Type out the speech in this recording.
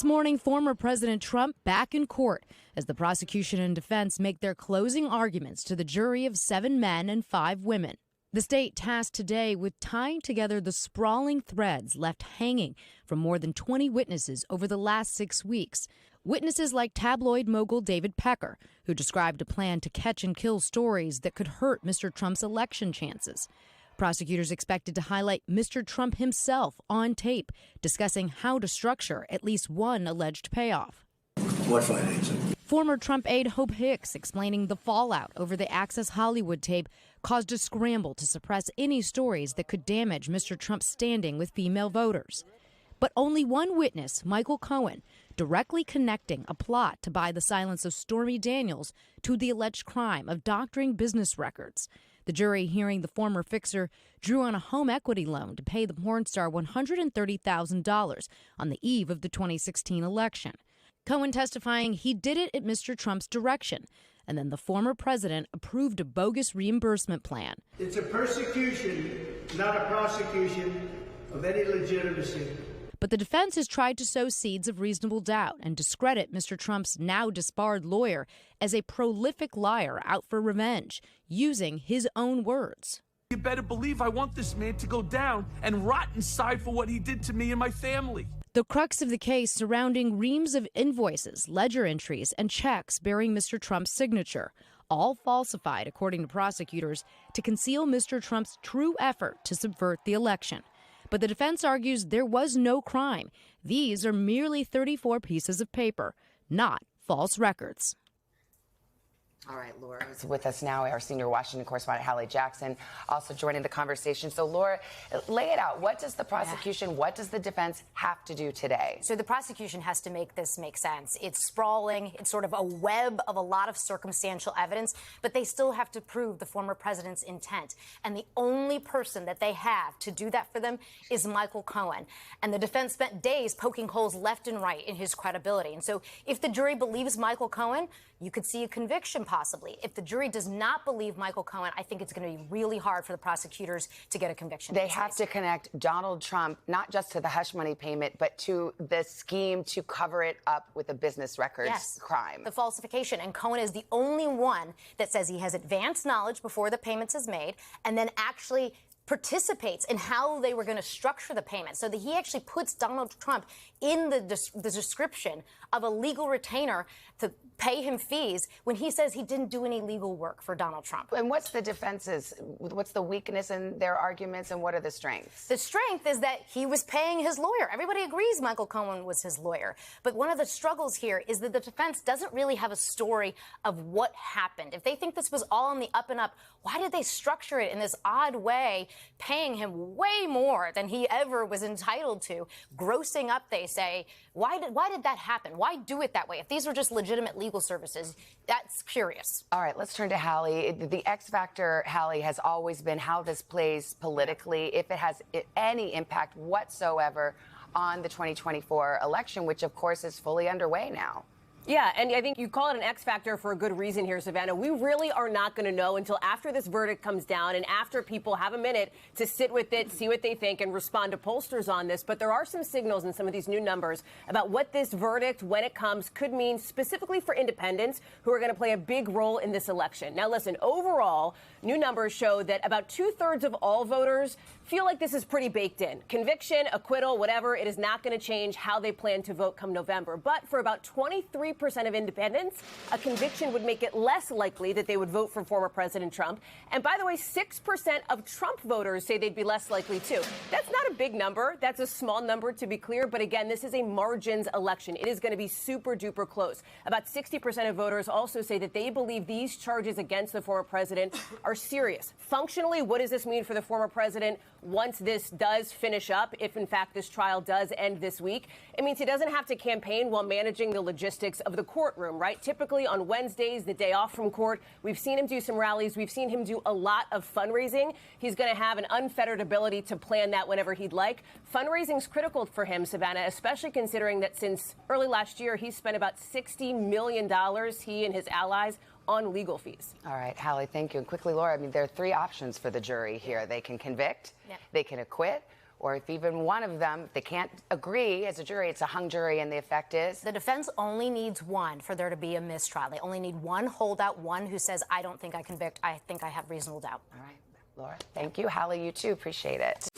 This morning, former President Trump back in court as the prosecution and defense make their closing arguments to the jury of 7 men and 5 women. The state tasked today with tying together the sprawling threads left hanging from more than 20 witnesses over the last 6 weeks. Witnesses like tabloid mogul David Pecker, who described a plan to catch and kill stories that could hurt Mr. Trump's election chances. Prosecutors expected to highlight Mr. Trump himself on tape, discussing how to structure at least one alleged payoff. What financing? Former Trump aide Hope Hicks explaining the fallout over the Access Hollywood tape caused a scramble to suppress any stories that could damage Mr. Trump's standing with female voters. But only one witness, Michael Cohen, directly connecting a plot to buy the silence of Stormy Daniels to the alleged crime of doctoring business records. The jury hearing the former fixer drew on a home equity loan to pay the porn star $130,000 on the eve of the 2016 election. Cohen testifying he did it at Mr. Trump's direction, and then the former president approved a bogus reimbursement plan. It's a persecution, not a prosecution of any legitimacy. But the defense has tried to sow seeds of reasonable doubt and discredit Mr. Trump's now disbarred lawyer as a prolific liar out for revenge, using his own words. You better believe I want this man to go down and rot inside for what he did to me and my family. The crux of the case surrounding reams of invoices, ledger entries, and checks bearing Mr. Trump's signature, all falsified, according to prosecutors, to conceal Mr. Trump's true effort to subvert the election. But the defense argues there was no crime. These are merely 34 pieces of paper, not false records. All right, Laura is with us now, our senior Washington correspondent, Hallie Jackson, also joining the conversation. So, Laura, lay it out. What does the prosecution, what does the defense have to do today? So the prosecution has to make this make sense. It's sprawling. It's sort of a web of a lot of circumstantial evidence, but they still have to prove the former president's intent. And the only person that they have to do that for them is Michael Cohen. And the defense spent days poking holes left and right in his credibility. And so if the jury believes Michael Cohen, you could see a conviction possibly. If the jury does not believe Michael Cohen, I think it's going to be really hard for the prosecutors to get a conviction. They have to connect Donald Trump not just to the hush money payment, but to the scheme to cover it up with a business records crime. The falsification. And Cohen is the only one that says he has advanced knowledge before the payments is made and then actually participates in how they were going to structure the payment, so that he actually puts Donald Trump in the description of a legal retainer to pay him fees when he says he didn't do any legal work for Donald Trump. And what's the defense's, what's the weakness in their arguments and what are the strengths? The strength is that he was paying his lawyer. Everybody agrees Michael Cohen was his lawyer. But one of the struggles here is that the defense doesn't really have a story of what happened. If they think this was all on the up and up, why did they structure it in this odd way, paying him way more than he ever was entitled to, grossing up, they say? Why did that happen? Why do it that way? If these were just legitimate legal services, that's curious. All right, let's turn to Hallie. The X factor, Hallie, has always been how this plays politically, if it has any impact whatsoever on the 2024 election, which, of course, is fully underway now. Yeah, and I think you call it an X factor for a good reason here, Savannah. We really are not going to know until after this verdict comes down and after people have a minute to sit with it, see what they think, and respond to pollsters on this. But there are some signals in some of these new numbers about what this verdict, when it comes, could mean specifically for independents who are going to play a big role in this election. Now, listen, overall, new numbers show that about 2/3 of all voters feel like this is pretty baked in. Conviction, acquittal, whatever, it is not going to change how they plan to vote come November. But for about 23% of independents, a conviction would make it less likely that they would vote for former President Trump. And by the way, 6% of Trump voters say they'd be less likely to. That's not a big number. That's a small number, to be clear. But again, this is a margins election. It is going to be super duper close. About 60% of voters also say that they believe these charges against the former president are serious. Functionally, what does this mean for the former president once this does finish up, if in fact this trial does end this week? It means he doesn't have to campaign while managing the logistics of the courtroom, right? Typically on Wednesdays, the day off from court, we've seen him do some rallies. We've seen him do a lot of fundraising. He's going to have an unfettered ability to plan that whenever he'd like. Fundraising is critical for him, Savannah, especially considering that since early last year, he's spent about $60 million, he and his allies, on legal fees. All right, Hallie, thank you. And quickly, Laura, I mean, there are 3 options for the jury here. They can convict, they can acquit, or if even one of them, if they can't agree as a jury, it's a hung jury, and the effect is? The defense only needs one for there to be a mistrial. They only need one holdout, one who says, I don't think I convict, I think I have reasonable doubt. All right, Laura, thank you. Hallie, you too. Appreciate it.